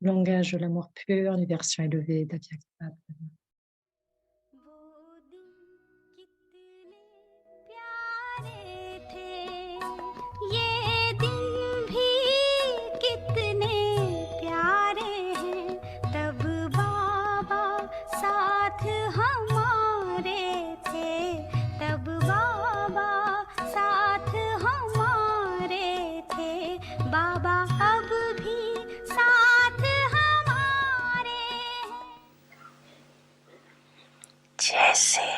Langage de l'amour pur, les versions élevées d'Avyakta. वो दिन कितने प्यारे थे, ये दिन भी कितने प्यारे हैं। तब बाबा साथ हमारे थे, तब बाबा साथ हमारे थे। बाबा अब भी साथ हमारे हैं। जैसे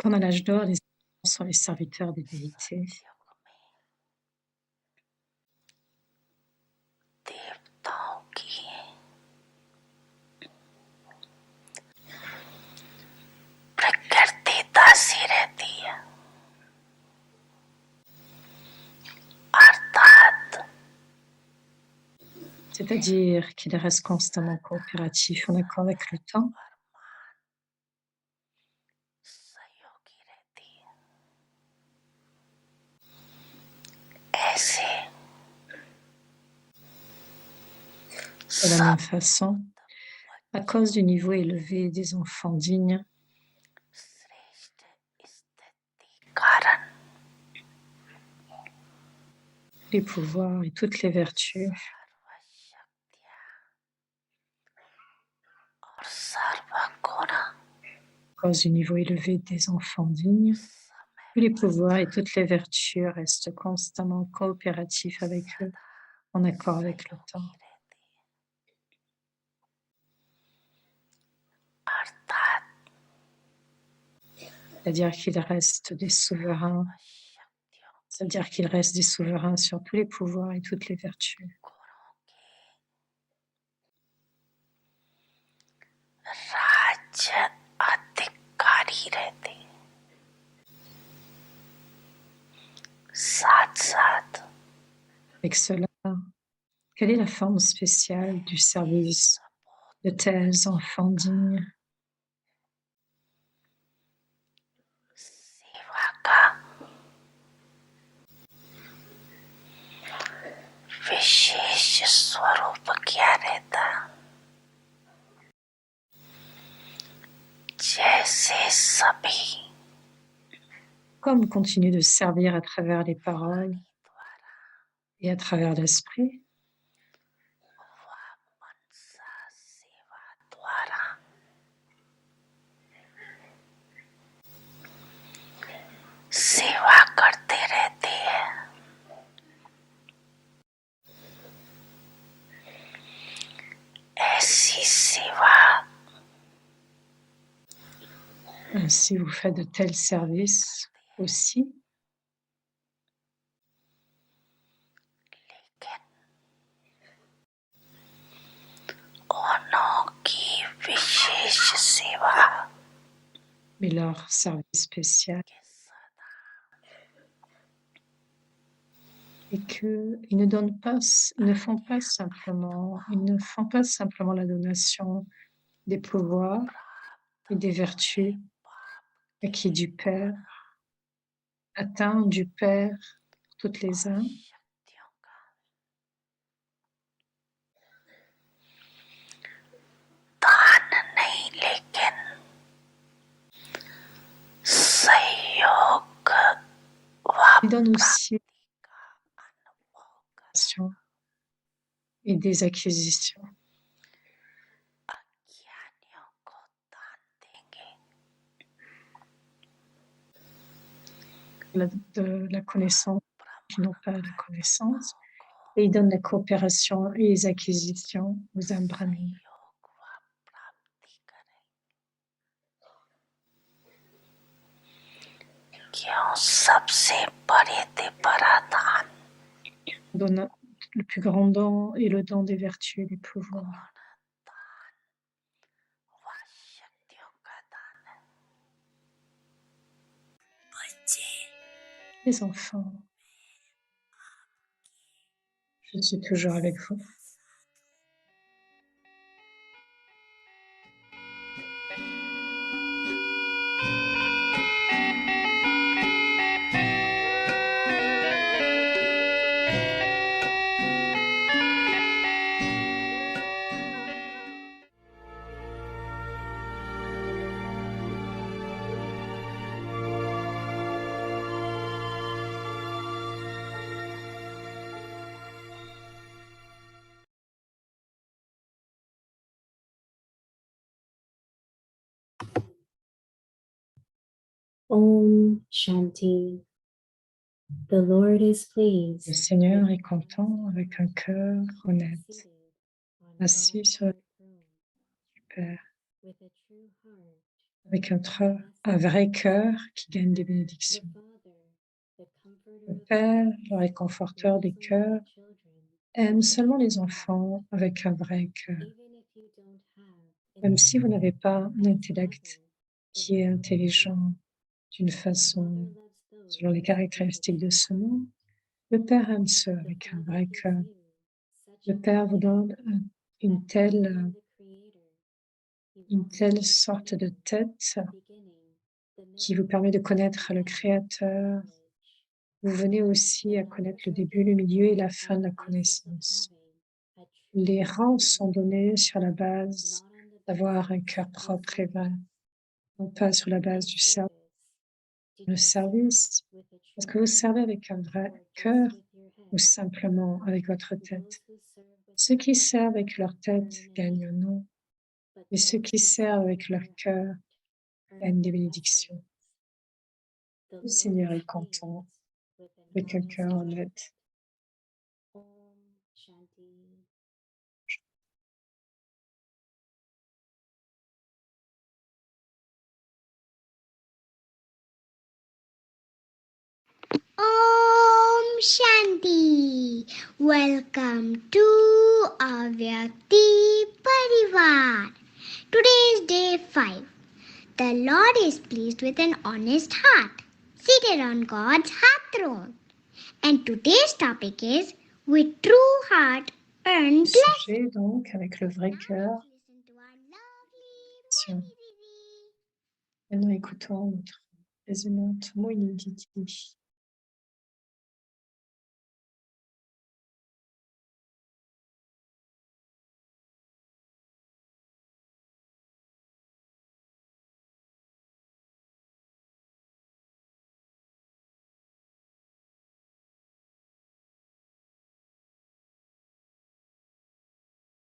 Comme à l'âge d'or, les enfants sont les serviteurs des déités. देवताओं की प्रकृति दासी रहती है, अर्थात C'est-à-dire qu'ils restent constamment coopératifs en accord avec le temps. सहयोगी रहती है। ऐसे De la सब même façon, à cause du niveau élevé des enfants dignes, श्रेष्ठ स्थिति कारण les pouvoirs et toutes les vertus, सर्वशक्तियाँ और सर्वगुण à cause du niveau élevé des enfants dignes, समय les pouvoirs et toutes les vertus restent constamment coopératifs avec eux, en accord avec le temps. सहयोगी रहती है, अर्थात C'est-à-dire qu'ils restent des souverains, सर्वशक्तियों c'est-à-dire qu'ils restent des souverains sur tous les pouvoirs et toutes les vertus. गुणों के राज्य अधिकारी रहते हैं। साथ साथ Avec cela, quelle est la forme spéciale du service de tels enfants dignes? सेवा का विशेष स्वरूप क्या रहता, जैसे सभी Comme continue de servir à travers les paroles et à travers l'esprit, वह मनसा सेवा द्वारा सेवा करते रहते हैं। ऐसी सेवा ainsi vous faites de tels services aussi, लेकिन उन्हों की विशेष सेवा mais leur service spécial के सदा est qu'ils ne donnent pas, ils ne font pas simplement, ils ne font pas simplement la donation des pouvoirs et des vertus acquis du Père, atteints du Père pour toutes les âmes, शक्तियों का दान नहीं, लेकिन सहयोग व ils donnent aussi का अनुभव et des acquisitions, अज्ञानियों को दान देंगे, de la connaissance qui n'ont pas la connaissance, को et ils donnent la coopération et les acquisitions aux âmes brahmines. सहयोग व प्राप्ति करें। क्यों सबसे बड़े ते बड़ा दान On donne le plus grand don et le don des vertus et des pouvoirs. दान व शक्तियों का दान है। बच्चे Les enfants, je suis toujours avec vous. Om Shanti. The Lord is Le pleased with Seigneur est an honest content avec un heart cœur and honnête, seated on assis God's sur le high throne. Père, With a true heart, avec the un blessed vrai Father, cœur qui gagne des the bénédictions. Father, the Le comforter of Père, le souls, réconforteur des loves only cœurs, the children aime with a seulement true les heart. enfants avec un vrai cœur. Even if you don't have Même si vous intellect, n'avez pas un that intellect Father, in qui est the world of intelligent love, d'une Father façon loves selon les those with a caractéristiques de true ce heart. monde, le Père aime ceux The avec un Father vrai gives cœur. you such Le a Père vous heart donne that une other telle, than the Creator, He une wants to telle know sorte de you, tête the beginning, the qui vous middle, permet de the connaître le end of Créateur. knowledge. Vous venez The aussi à connaître le levels are début, le given milieu et la fin on de the la basis of connaissance. having a true Les heart, rangs sont donnés sur la base not on the d'avoir un basis cœur of propre et vrai, service. non pas sur la base In du service, did you serve service. with a Est-ce true que vous heart servez avec un vrai or just cœur with your ou head? simplement avec votre Those tête? who serve with Ceux their qui head servent avec leur tête earn a gagnent un name, nom, but et ceux those qui who servent serve avec with leur their cœur heart gagnent earn des blessings. bénédictions. The Le Lord Seigneur is est content pleased with an avec un honest cœur heart. honnête. Om Shanti. Om Shanti. Welcome to Avyakti Parivar. Today is day 5. The Lord is pleased with an honest heart, seated on God's high throne. And today's topic is with true heart earn Le blessing. sujet, donc, avec le vrai cœur. Now let's listen to our lovely Tiens, Moini Didi. maintenant écoutons notre résonante Moïni Didi.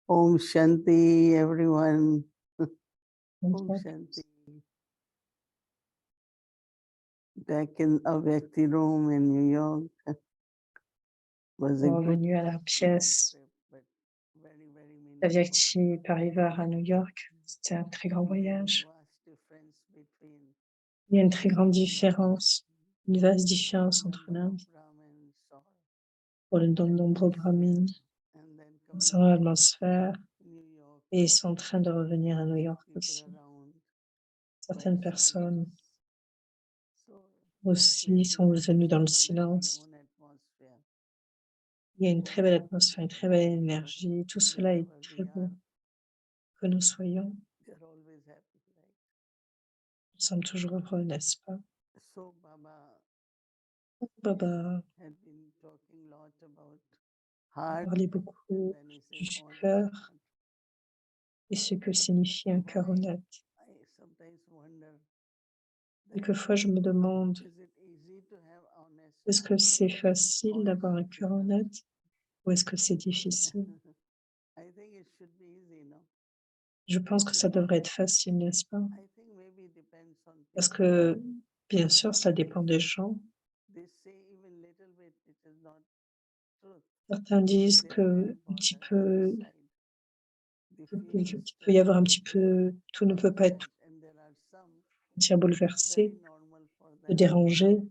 Om Shanti, everyone. Om Donc, Shanti. Back in Avyakti room in New York. Was a good revenu à la pièce trip, but very, very meaningful. d'Avyakti Parivar à New York. C'était un très grand voyage. Vast difference between Il y a une très grande différence, une vaste différence entre l'Inde Brahmin soul pour de nombreux brahmins and then concernant l'atmosphère, New York, et ils sont en train de revenir à New York people aussi. around, Certaines quite personnes silent. So aussi sont venues dans le silence. own atmosphere. Il y a une très belle atmosphère, une très belle énergie. Tout cela est Wherever très we beau. are, Que nous soyons, they're always happy, right? nous sommes toujours heureux, n'est-ce pas? So Baba Baba had been talking lot about a heart, parlé beaucoup then he du said honest cœur heart. et ce que signifie un cœur honnête. I sometimes wonder that Quelquefois, je me demande, is it easy to have honest est-ce que c'est facile d'avoir un cœur honnête ou est-ce que c'est difficile? I think it should be easy, no? Je pense que ça devrait être facile, n'est-ce pas? I think maybe it depends on Parce people. que, bien sûr, ça dépend des gens. They say even little bit it is not truth. Certains disent They are que very un petit bothered peu, inside. They feel qu'il peut y avoir un petit disturbed, peu, tout ne peut pas être and there are some entièrement bouleversé, very normal for de them déranger. to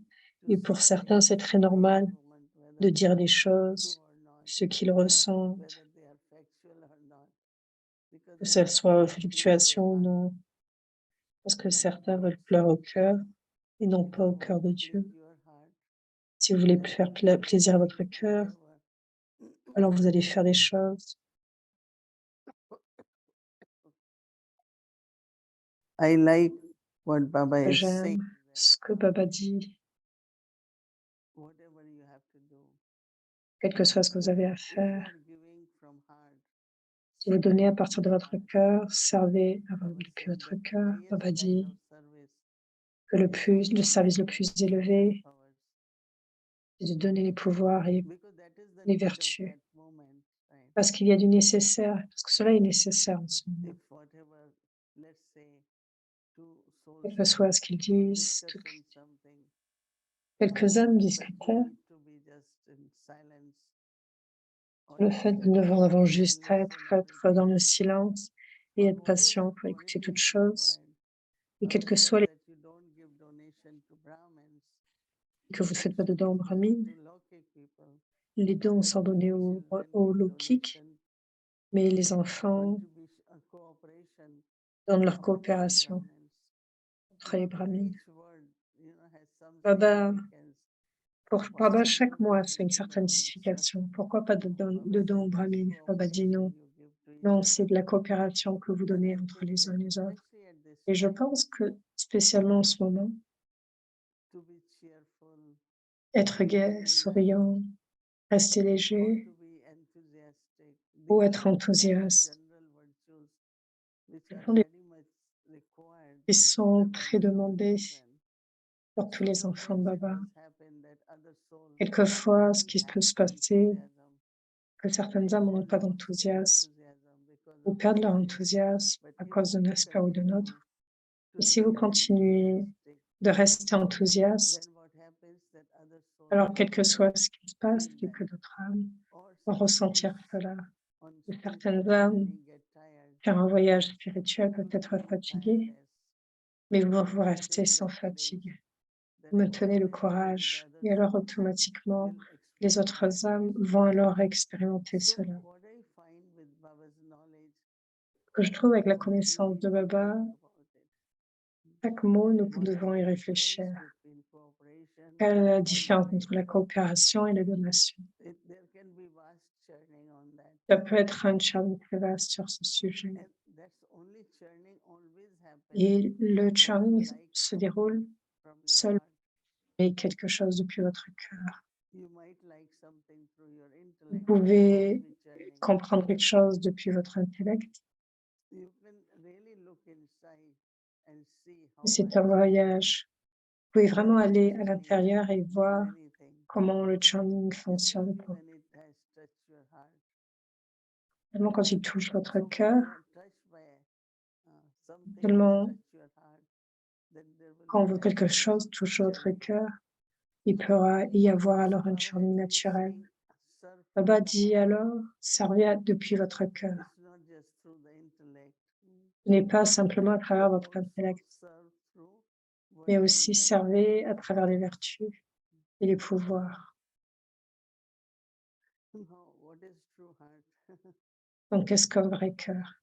Et pour say certains, c'est très what they normal want, whether de they dire are des true choses, or not, ce qu'ils ressentent, whether they are factual or not, because que they ce want soit to please their fluctuation ou heart. non. Parce que certains veulent plaire au cœur et non pas au cœur de Dieu. Please your heart, Si vous voulez then faire you will plaisir à do votre cœur, whatever. alors vous allez faire des choses. I like what Baba Que is saying, j'aime ce que Baba dit, whatever you have to do. quel que soit ce que vous avez à If you faire. are giving from heart, Si vous donnez à partir de votre cœur, servez depuis votre cœur. Baba dit que le service le plus élevé, c'est de donner les pouvoirs et les vertus. Parce qu'il y a du nécessaire, parce que cela est nécessaire en ce moment. quel que soit ce qu'ils disent, quelques âmes discutaient le fait que nous devons juste être dans le silence et être patient pour écouter toutes choses, et quels que soient les que vous ne faites pas de dons brahmines, les dons sont donnés aux Lokik, mais les enfants donnent leur coopération entre les brahmines. Baba, pour Baba, chaque mois, c'est une certaine signification. Pourquoi pas de dons brahmines? Baba dit non. Non, c'est de la coopération que vous donnez entre les uns et les autres. Et je pense que, spécialement en ce moment, être gai, souriant, rester léger ou être enthousiaste, ce sont des qui sont très demandés pour tous les enfants de Baba. Quelquefois, ce qui peut se passer, que certaines âmes n'ont pas d'enthousiasme ou perdent leur enthousiasme à cause d'un aspect ou d'un autre. Et si vous continuez de rester enthousiaste, alors quel que soit ce qui se passe, et que d'autres âmes vont ressentir cela. Et certaines âmes, faire un voyage spirituel peut être fatigué, mais vous restez sans fatigue. Vous maintenez le courage et alors automatiquement, les autres âmes vont alors expérimenter cela. Ce que je trouve avec la connaissance de Baba, chaque mot, nous devons y réfléchir. Quelle est la différence entre la coopération et la donation? Ça peut être un challenge très vaste sur ce sujet. Et le challenge se déroule seul et quelque chose depuis votre cœur. Vous pouvez comprendre quelque chose depuis votre intellect. C'est un voyage. Vous pouvez vraiment aller à l'intérieur et voir comment le channeling fonctionne. Seulement quand il touche votre cœur, seulement quand quelque chose touche votre cœur, il pourra y avoir alors un channeling naturel. Baba dit alors, servez depuis votre cœur. Ce n'est pas simplement à travers votre intellect, mais aussi servez à travers les vertus et les pouvoirs. Donc, qu'est-ce qu'un vrai cœur?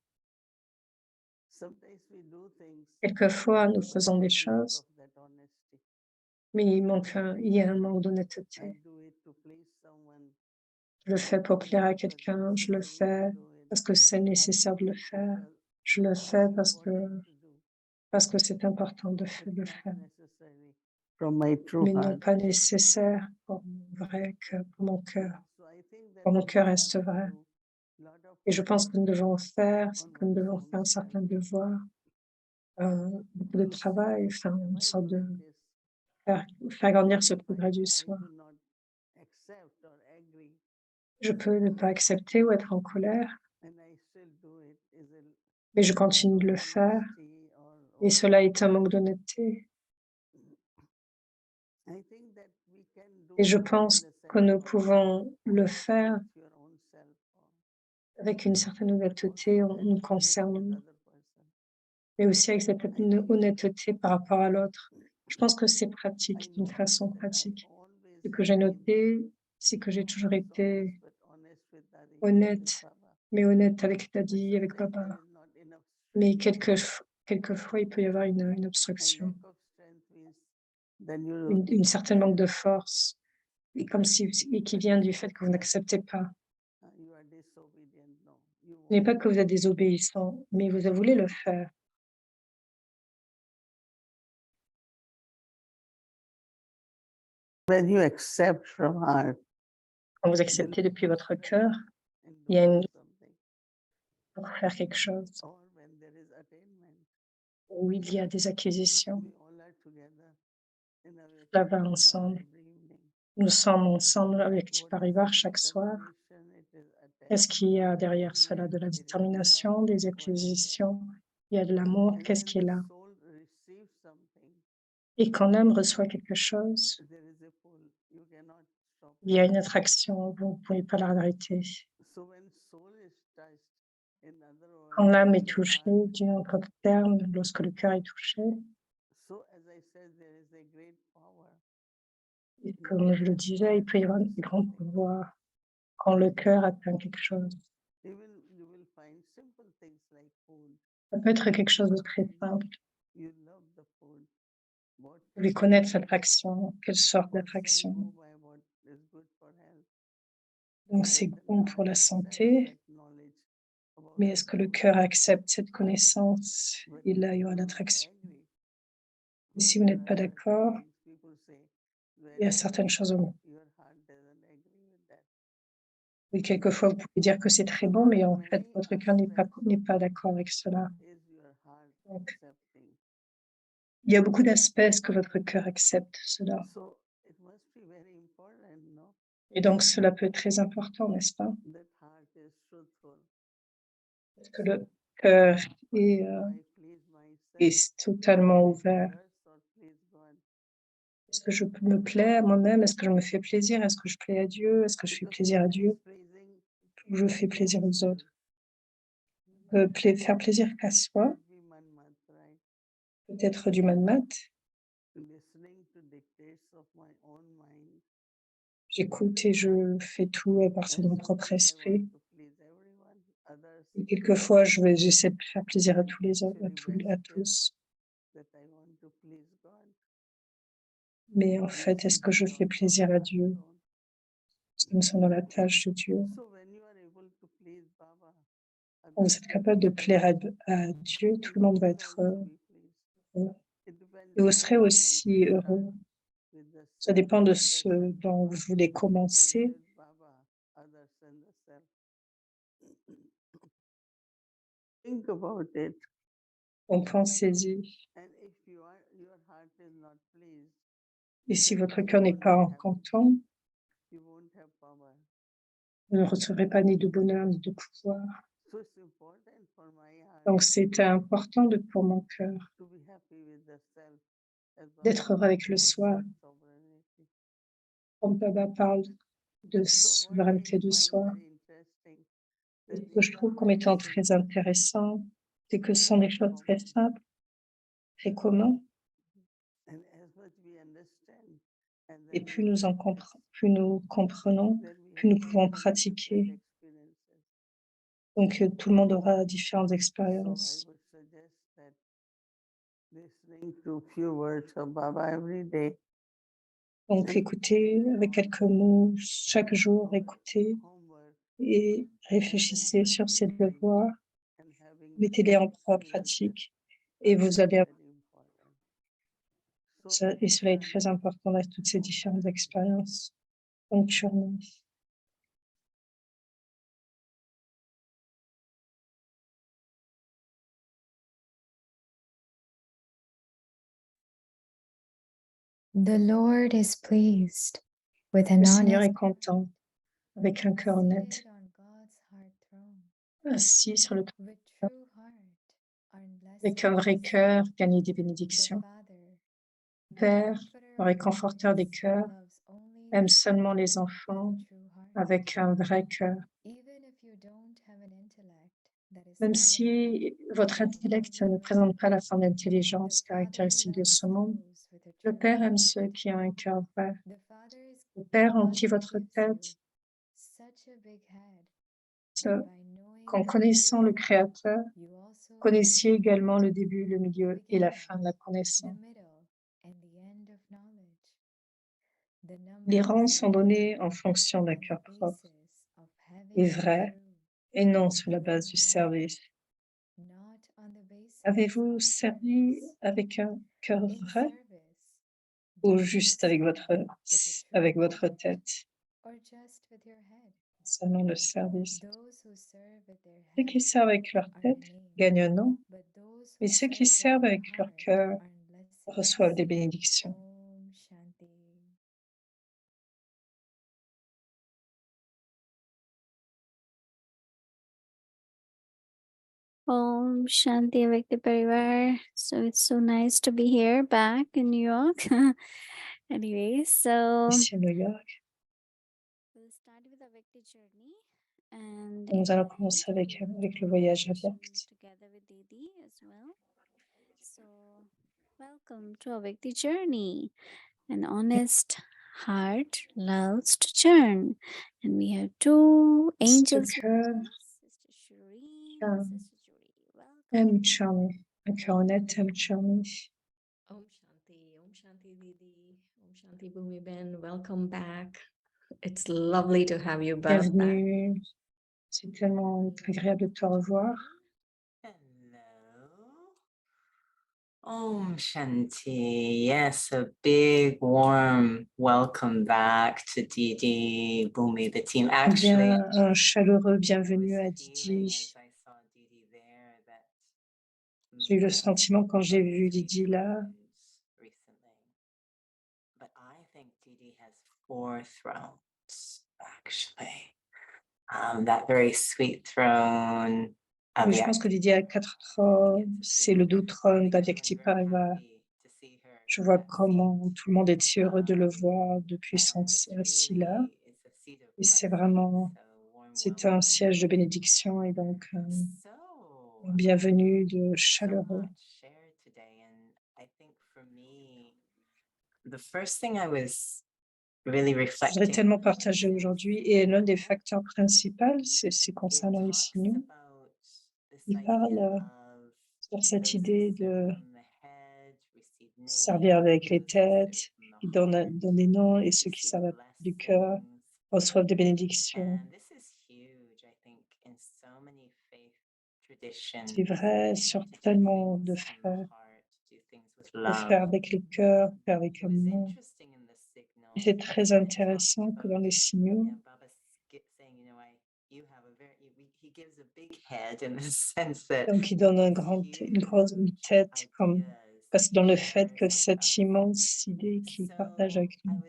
Quelquefois, nous faisons des choses, mais il y a un manque d'honnêteté. Je le fais pour plaire à quelqu'un, je le fais parce que c'est nécessaire de le faire, je le fais parce que c'est important de le faire, mais non pas nécessaire pour mon vrai cœur, pour mon cœur. Pour mon cœur reste vrai. Et je pense que nous devons faire, c'est que nous devons faire un certain devoir, beaucoup de travail, enfin, une sorte de faire grandir ce progrès du soi. Je peux ne pas accepter ou être en colère, mais je continue de le faire et cela est un manque d'honnêteté. Et je pense que nous pouvons le faire avec une certaine honnêteté en nous concernant, mais aussi avec cette honnêteté par rapport à l'autre. Je pense que c'est pratique, d'une façon pratique. Ce que j'ai noté, c'est que j'ai toujours été honnête, mais honnête avec Daddy, avec Baba. Mais quelquefois, il peut y avoir une obstruction, une certaine manque de force, et comme si, et qui vient du fait que vous n'acceptez pas. Ce n'est pas que vous êtes désobéissant, mais vous voulez le faire. When you accept from heart, Quand vous acceptez depuis votre cœur, il y a une pour faire quelque chose où il y a des acquisitions. Là va ensemble. Nous sommes ensemble avec Tiparivar chaque soir. Qu'est-ce qu'il y a derrière cela? De la détermination, des acquisitions, il y a de l'amour. Qu'est-ce qui est là? Et quand l'âme reçoit quelque chose, there is a pull. You cannot stop il y a une attraction, vous ne pouvez pas l'arrêter. So when soul is touched, in other Quand words, l'âme est your touchée, heart, dit en d'autres termes, lorsque le cœur est touché, so as I said, there is a great power. et comme je le disais, il peut y avoir un grand pouvoir quand le cœur atteint quelque chose. You will find simple things like food. Ça peut être quelque chose de très simple. You love the food. What Vous voulez connaître l'attraction, quelle sorte person d'attraction. go by what is good for health. Donc c'est Let the bon pour heart la accept santé, that knowledge about mais the est-ce que le food. cœur accepte cette connaissance? But Et là, if il y aura you don't l'attraction. agree, Et si there vous n'êtes are pas certain d'accord, things people say, il y a very certaines good, choses. but your heart doesn't agree with that. Oui, quelquefois, vous pouvez dire que c'est très So bon, mais en fait, many votre cœur n'est aspects pas of d'accord avec cela. is your heart Donc, accepting. il y a beaucoup d'aspects, est-ce que votre cœur accepte cela? So it must be very important, no? Et donc, cela peut être très important, n'est-ce pas? That heart is truthful. Parce que le cœur est, Do I please myself? est totalement Please ouvert. others or please God? Est-ce que je me plais à moi-même? Est-ce que je me fais plaisir? Est-ce que je plais à Dieu? Est-ce que je fais Because plaisir à one Dieu? is praising Ou je fais plaisir aux oneself. autres? Faire plaisir qu'à soi, Could be manmat, right? peut-être du manmat. Listening to dictates of my own mind. J'écoute et je fais tout à partir de mon propre Sometimes I want esprit. to please everyone, others. Et quelquefois, j'essaie de faire plaisir à tous les autres, Actually à best is tous. that I want to please God. Mais en fait, est-ce que je fais plaisir à Dieu? Est-ce que nous sommes dans la tâche de Dieu? So when you are able to please Baba, Quand vous êtes capable de plaire à Dieu, tout le monde va être heureux. It depends Et vous how serez you want aussi to start heureux. with the Ça self dépend de and the ce self, dont vous voulez or commencer. with Baba, others and the self. Think about it. Donc pensez-y. And if your heart is not pleased, Et si then votre you cœur n'est won't pas be happy. content, You won't have power. vous ne recevrez pas ni de bonheur ni de pouvoir. So it's important for my heart Donc c'est important pour mon cœur to be happy with the self, as Baba d'être heureux avec le talks soi. about self-sovereignty. Comme Baba parle de So what I souveraineté de find soi. very interesting, Et that ce que je these trouve are comme very étant simple très intéressant, c'est que ce sont des choses très common. simples, très communes. And as much we understand, and Et then plus we plus nous comprenons, then we plus nous have pouvons different pratiquer. experiences. Donc tout le monde aura différentes So I expériences. would suggest that listening to few words of Baba every day, Donc écoutez avec quelques mots chaque jour, écoutez homework, et réfléchissez sur ces devoirs, mettez-les en pratique et vous allez et cela est très important dans toutes ces différentes expériences ponctuellement. The Lord is pleased with an Le Seigneur honest est content avec un cœur honnête, seated on God's heart throne, assis sur le trône, with true heart and avec un vrai blessed cœur, gagner des the bénédictions. Father, Père, comforter le of réconforteur des hearts, cœurs, loves only aime the seulement les children with enfants a true heart. avec un vrai cœur. Even if you don't have an intellect that is Même common si votre to the intellect ne universe, présente pas la forme the d'intelligence Father caractéristique de loves ce monde, those with a le true Père aime heart. ceux qui ont un cœur vrai. The Father Le Père emplit Father votre gives tête you such a big head ce- that by knowing qu'en the connaissant le Creator, Créateur, you also connaissiez understand également le début, le the milieu et la fin de la beginning, the connaissance. middle, and the end of knowledge. The Les number rangs is sont donnés en fonction d'un on the cœur propre basis of et having a vrai, true, et non sur la base loving du heart, service. not on the basis Avez-vous of servi service. avec un cœur In vrai service, ou do you juste serve with a true votre heart tête, or just with your head? seulement le service? Those who serve with their Ceux qui head servent avec leur are tête renamed, gagnent un nom, but those mais who ceux qui serve with servent their avec leur heart cœur are in reçoivent des blessings. bénédictions. Om Shanti. Om Shanti Avekti Parivar. So it's so nice to be here back in New York. Anyway, so ici à New York. we'll start with Avekti journey. And Nous in allons the commencer meantime, avec le we'll voyage à meditation Vect. together with Didi as well. So welcome to Avekti journey. An honest heart loves to churn. And we have two Ce angels with cœur us, Sister Shireen and Sister Judy. aime Welcome. charmer, un cœur honnête aime charmer. Om Shanti Didi, Om Shanti Bhumi Ben, welcome back. It's lovely to have you both back. Bienvenue, c'est tellement agréable de te revoir. Hello. Om Shanti. Yes, a big warm welcome back to Didi, Bhumi, the team. Actually, Bien, un chaleureux I bienvenue was à feeling Didi. as I saw Didi there that J'ai eu le sentiment quand j'ai vu three Didi là, thrones recently. But I think Didi has 4 thrones, actually. That very sweet throne. mais je pense que Didi a 4 trônes, c'est le doux trône d'Avyakti Parivar. Je vois comment tout le monde est si heureux de le voir depuis son assis là. Et c'est vraiment, c'est un siège de bénédiction et donc un bienvenue de chaleureux. Je voudrais tellement partager aujourd'hui et l'un des facteurs principaux, c'est concernant les signaux. Il parle sur cette idée de servir avec les têtes, qui donnent des noms et ceux qui servent du cœur reçoivent des bénédictions. C'est vrai sur tellement de faits, de faire avec le cœur, faire avec amour. Et c'est très intéressant que dans les signaux, donc il donne une grosse tête comme parce que dans le fait que cette immense idée qu'il partage avec nous.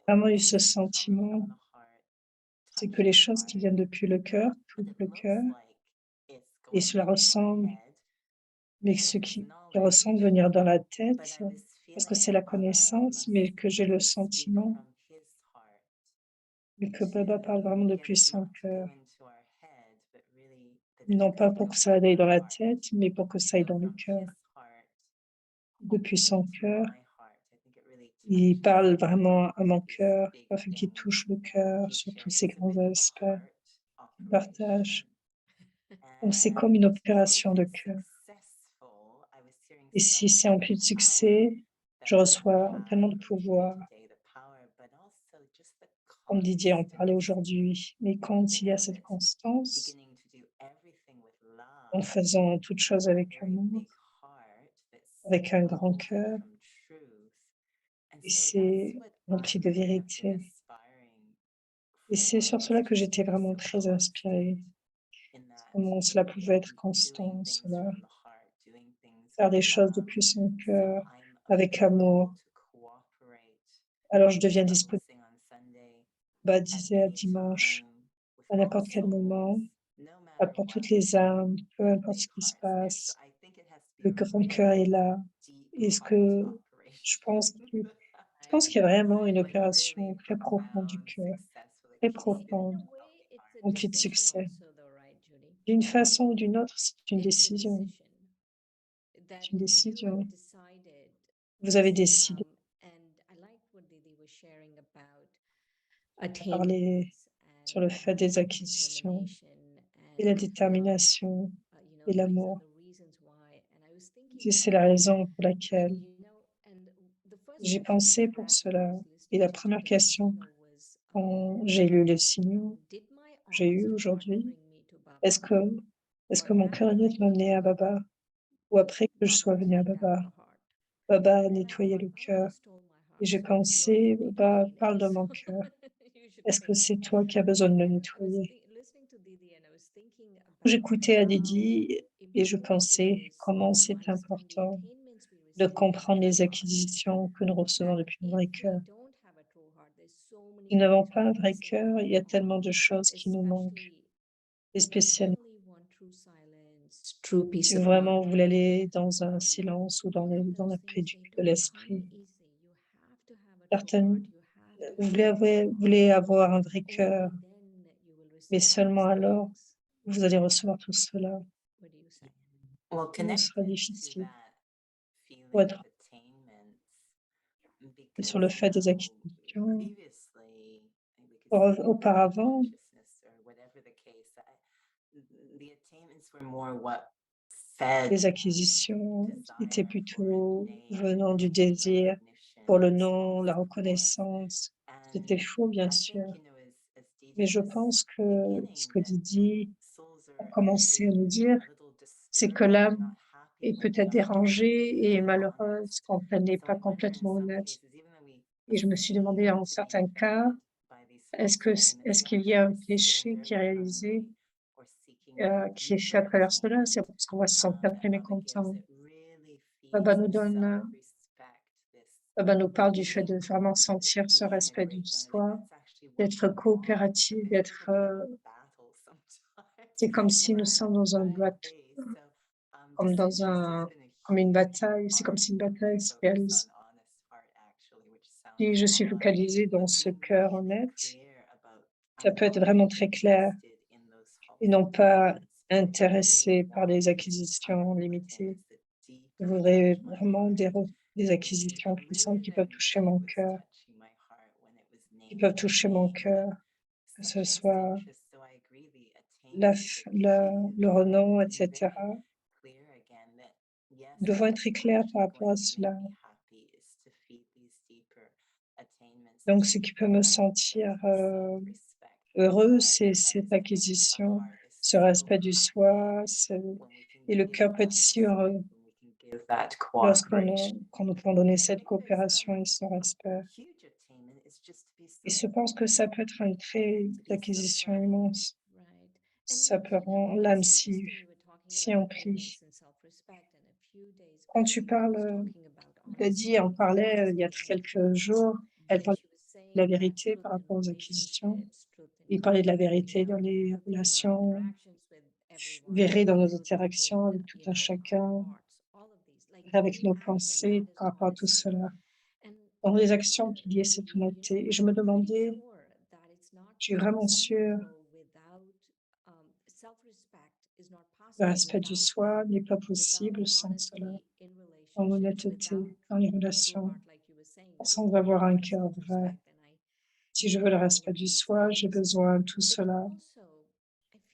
Vraiment eu ce sentiment, c'est que les choses qui viennent depuis le cœur touchent le cœur et cela ressemble, mais ce qui ressemble venir dans la tête, parce que c'est la connaissance, mais que j'ai le sentiment mais que Baba parle vraiment depuis son cœur. Non pas pour que ça aille dans la tête, mais pour que ça aille dans le cœur. Depuis son cœur, il parle vraiment à mon cœur, afin qu'il touche le cœur sur tous ces grands aspects qu'il partage. Donc c'est comme une opération de cœur. Et si c'est empli de succès, je reçois tellement de pouvoir. Comme Didier en parlait aujourd'hui, mais quand il y a cette constance, en faisant toute chose avec amour, avec un grand cœur, et c'est rempli de vérité. Et c'est sur cela que j'étais vraiment très inspirée. Comment cela pouvait être constant, cela. Faire des choses depuis son cœur, avec amour. Alors je deviens disponible. Bah, disait à dimanche, à n'importe quel moment, pour toutes les âmes, peu importe ce qui se passe. Le grand cœur est là. Est-ce que je pense qu'il y a vraiment une opération très profonde du cœur, très profonde, remplie de succès. D'une façon ou d'une autre, c'est une décision. C'est une décision. Vous avez décidé de parler sur le fait des acquisitions et la détermination et l'amour. C'est la raison pour laquelle j'ai pensé pour cela. Et la première question, quand j'ai lu les signaux que j'ai eu aujourd'hui, est-ce que mon cœur net m'a amené à Baba ou après que je sois venue à Baba? Baba a nettoyé le cœur et j'ai pensé, Baba parle de mon cœur. Est-ce que c'est toi qui as besoin de le nettoyer? J'écoutais à Didi et je pensais comment c'est important de comprendre les acquisitions que nous recevons depuis le vrai cœur. Nous n'avons pas un vrai cœur, il y a tellement de choses qui nous manquent, et spécialement true peace Si of vraiment mind. vous voulez aller dans un silence ou dans la paix de l'esprit, certaines, vous voulez avoir un vrai cœur, mais seulement alors vous allez recevoir tout cela. Well, Ce sera connected to difficile that feeling pour of être attainment, sur le because fait des now acquisitions. previously, we could say Auparavant, consciousness or whatever the case, the attainments were more what fed les acquisitions étaient desire for plutôt name, venant du fame, désir pour le recognition, nom, la so forth. reconnaissance. C'était And faux, bien I sûr. think, as Mais Didi je was pense que ce beginning, que that Didi souls a are commencé à actually nous dire, a little c'est que disturbed or l'âme not happy est when they peut-être aren't dérangée et completely malheureuse honest. quand elle n'est So pas I wonder, in complètement some honnête. cases, even though we Et je me suis demandé, en seem to be certains cas, by these false attainments, est-ce we're qu'il y a un actually still péché qui est very réalisé, hungry or seeking that qui est fait deeper à travers cela? C'est attainment parce qu'on va se sentir that très Baba gives mécontent. that really Baba feeds nous the donne, self-respect, this Baba nous parle du fait de being vraiment sentir ce being a respect du great donor, soi, that's actually what d'être we want. coopératif, Because d'être. we're in a bit of a battle sometimes. C'est comme si nous Right, sommes dans un right, boîte, face. So comme this dans interest has un, been a comme une huge bataille. C'est comme part si une of my bataille se focus réalise. on honest heart, actually, which sounds Si je suis odd, focalisée dans but ce being cœur really honnête, clear about ça I'm peut être not vraiment très clair interested in those et false non pas attainments, but I really intéressé par want les the acquisitions unethical limitées. attainments, the Je deeper voudrais touch my vraiment heart. des And acquisitions it puissantes really qui peuvent then toucher mon was cœur, touching my heart when it was qui name peuvent and toucher mon fame, cœur, que ce such soit interest. So I agree, the attainments are huge, le but renom, being etc. very clear again that yes, Nous devons what être is très clairs par actually rapport à going to make cela. me happy is to feed these deeper attainments, Donc, this ce qui peut me depth of sentir self-respect, heureux, desire, c'est cette understanding. Our acquisition, heart is ce so respect du happy soi, when we can et le give cœur peut être that si heureux respect, when we can give that lorsqu'on cooperation. quand nous pouvons donner And I cette think there's coopération et ce respect. huge attainment is just to be Et so je pense que ça peut être une très to be so d'acquisition present. immense. Right. Ça peut rendre l'âme si emplie. Quand tu parles, Daddy en parlait il y a quelques jours, elle parlait de la vérité par rapport aux acquisitions. Il parlait de la vérité dans les relations, verrez dans nos interactions avec tout un chacun, avec nos pensées par rapport à tout cela. Dans les actions qu'il y ait cette honnêteté. Et je me demandais, je suis vraiment sûre, le respect du soi n'est pas possible sans cela, en honnêteté, dans les relations, sans avoir un cœur vrai. Si je veux le respect du soi, j'ai besoin de tout cela.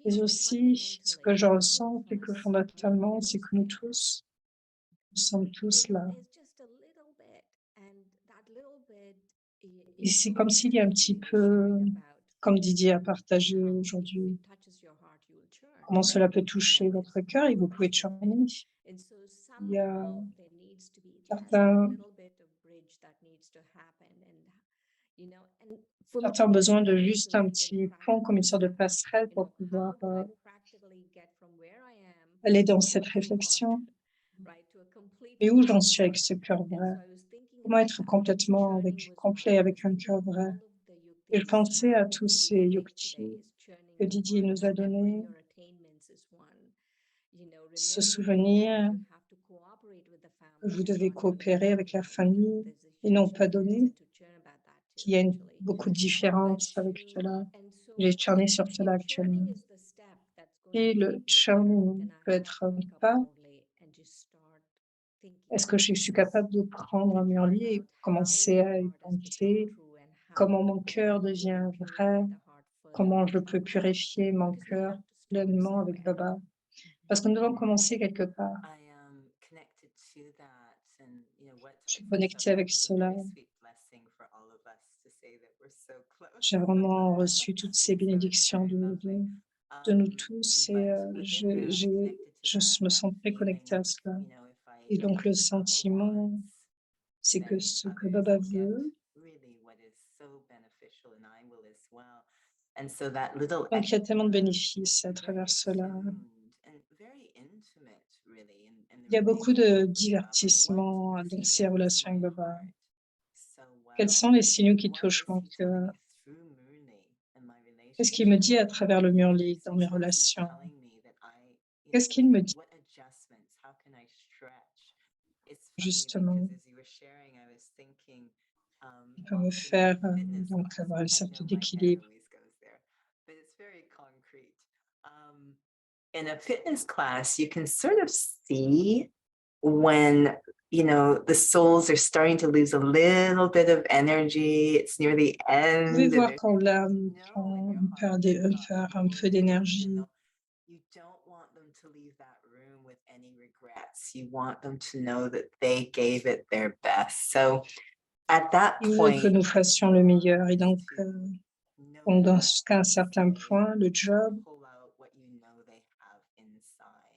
Mais aussi, ce que je ressens, c'est que fondamentalement, c'est que nous tous, nous sommes tous là. Et c'est comme s'il y a un petit peu, comme Didier a partagé aujourd'hui, comment cela peut toucher votre cœur et vous pouvez churner. Il y a certains ont besoin de juste un petit pont, comme une sorte de passerelle pour pouvoir aller dans cette réflexion. Et où j'en suis avec ce cœur vrai? Comment être complètement complet avec un cœur vrai? Et je pensais à tous ces yukti que Didier nous a donnés, ce souvenir que vous devez coopérer avec la famille et non pas donner, qu'il y a beaucoup de différences avec cela. J'ai churné sur cela actuellement. Et le churning peut être un pas. Est-ce que je suis capable de prendre un mûrlier et commencer à y penser comment mon cœur devient vrai, comment je peux purifier mon cœur pleinement avec Baba? Parce que nous devons commencer quelque part. I am connected to that, and Je suis connectée avec cela. sweet blessing for all of us to say that we're so close. J'ai vraiment reçu toutes ces bénédictions de nous tous et je me sens très connectée à cela. Et donc le sentiment, c'est que ce que Baba veut, donc il y a tellement de bénéfices à travers cela. Il y a beaucoup de divertissements dans ces relations avec Baba. Quels sont les signaux qui touchent mon cœur? Qu'est-ce qu'il me dit à travers le murli dans mes relations? Qu'est-ce qu'il me dit justement, because as you were sharing, I was thinking, qui peut me often in faire a fitness donc class, avoir une I sorte know my hand d'équilibre. always goes there, but it's very concrete. In a fitness class, you can sort of see when the souls are starting to lose a little bit of energy. It's near the Vous pouvez end, and voir there's quand l'âme know in prend your perd heart des- you've got perd un people peu in the room, d'énergie. you don't want them to leave that room with any regrets. You want them to know that they gave it their best. So at that Il veut point, que nous fassions le meilleur. Et donc, to know donc dans what qu'à un to certain say, point, le job, pull out what you know they have inside.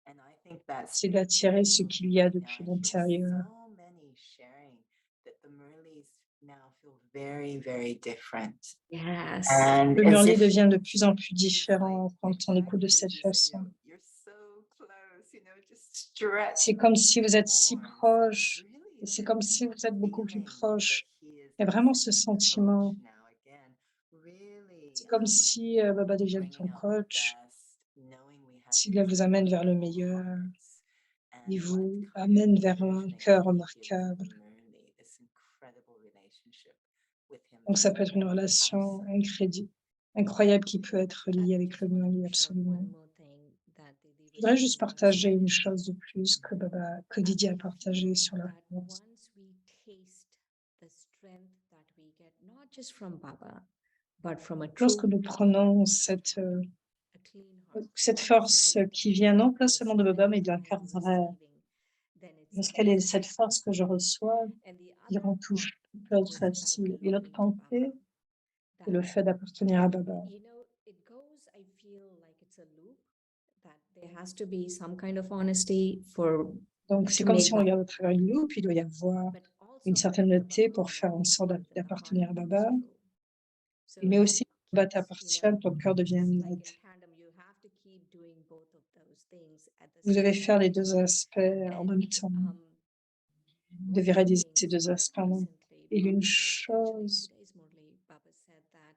And I think that's c'est d'attirer ce beautiful. qu'il y a Now, depuis I hear l'intérieur. so many sharing that the Murlis now feel very, very different. Yes. And Le as Murli if devient de plus en plus it's like différent quand on l'écoute de exactly as cette you said, façon. you're so close, just stretch C'est comme si vous êtes si more. And so proche. really Et c'est this comme si vous êtes beaucoup plus feeling proche. that he is Il y a vraiment this ce coach sentiment. now again, really C'est comme si Baba devienne ton bringing out the coach. best, knowing we have S'il these vous amène vers le incredible meilleur, hearts. il And what vous kind amène of vers un visioning cœur he gives remarquable. the Murli, this incredible relationship with him Donc ça peut being être une there relation outside. incroyable qui peut être I liée avec just le want Murli, to share absolument. one more thing that Didi Je voudrais was juste saying partager earlier, une chose de plus que Didier a partagé sur la that force. once we taste the strength that we get, not just from Baba, but from a Lorsque true nous prenons cette clean heart, cette once force I qui vient non pas the seulement de Baba, mais d'un strength cœur I'm vrai, receiving, then it's lorsqu'elle est easy. cette force que je reçois, And the qui other rend thought toute chose was about facile. Et l'autre belonging to pensée, Baba. c'est le That fait d'appartenir à Baba. it goes, I feel like it's a loop, that there has to be some kind of honesty for Donc c'est to comme make si on Baba regarde à travers une loupe, il doit y avoir but also une I certaine feel honnêteté Baba pour will faire en love you sorte more than the heart d'appartenir à becomes Baba, true. So mais aussi it Baba keeps, t'appartient, ton cœur devient it's like net. in tandem, you have to keep doing both of those things at the Vous devez same faire les time. deux aspects en And même temps. Vous one devez of the réaliser ces things deux that aspects en même temps. recently Et une Baba said, actually in chose, today's Murli, Baba said that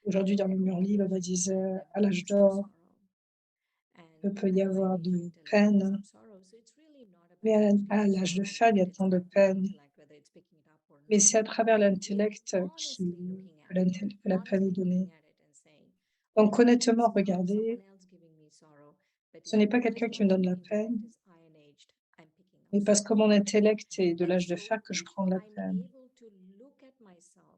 aujourd'hui dans le Murli, Baba disait, à l'âge d'or, il peut y avoir de peine, mais à l'âge de fer, il y a tant de peine. Mais c'est à travers l'intellect que la peine est donnée. Donc honnêtement, regardez, ce n'est pas quelqu'un qui me donne la peine, mais parce que mon intellect est de l'âge de fer que je prends la peine.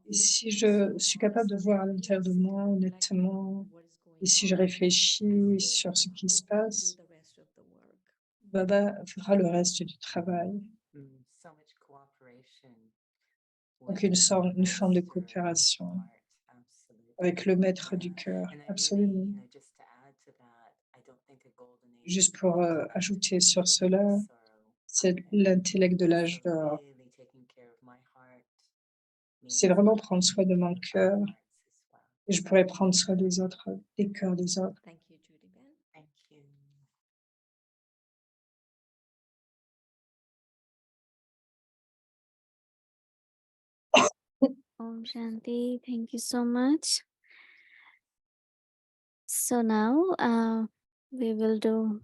Et si je suis capable de voir à l'intérieur de moi, honnêtement, et si je réfléchis sur ce qui se passe, Baba fera le reste du travail. So much cooperation Donc with une forme de Master coopération Heart, absolutely. avec le maître Yeah. du cœur, And I really, absolument. just to add to that, I don't think a golden age Juste is pour connected ajouter to sur cela, sorrow. c'est l'intellect de l'âge So d'or. really taking care of my heart C'est means vraiment taking prendre soin de mon care of cœur our hearts as well. et je pourrais prendre soin des autres, des cœurs des autres. Thank you, Judy Ben. Thank you. Om Shanti. Thank you so much. So now we will do